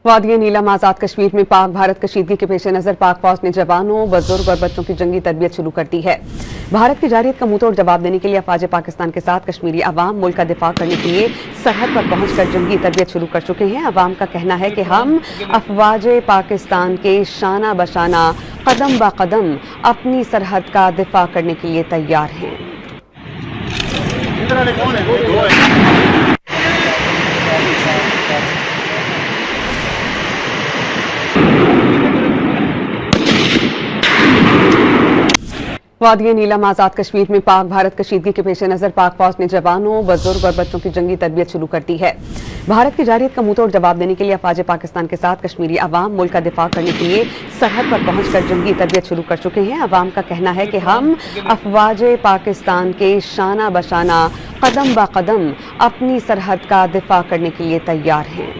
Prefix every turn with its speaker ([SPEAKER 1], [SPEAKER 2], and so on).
[SPEAKER 1] वादिया नीलम आजाद कश्मीर में पाक भारत कशीदगी के पेश नजर पाक फौज ने जवानों, बुजुर्ग और बच्चों की जंगी तरबियत शुरू कर दी है। भारत की जारियत का मुंहतोड़ जवाब देने के लिए अफवाज पाकिस्तान के साथ कश्मीरी अवाम मुल्क का दिफा करने के लिए सरहद पर पहुंचकर जंगी तरबियत शुरू कर चुके हैं। अवाम का कहना है कि हम अफवाज पाकिस्तान के शाना बशाना कदम ब कदम अपनी सरहद का दिफा करने के लिए तैयार हैं। वादिया नीलम आजाद कश्मीर में पाक भारत कशीदगी के पेश नजर पाक फौज ने जवानों, बुजुर्ग और बच्चों की जंगी तरबियत शुरू कर दी है। भारत की जारियत का मुंहतोड़ जवाब देने के लिए अफवाज पाकिस्तान के साथ कश्मीरी अवाम मुल्क का दिफा करने के लिए सरहद पर पहुंचकर जंगी तरबियत शुरू कर चुके हैं। अवाम का कहना है कि हम अफवाज पाकिस्तान के शाना बशाना कदम ब कदम अपनी सरहद का दिफा करने के लिए तैयार हैं।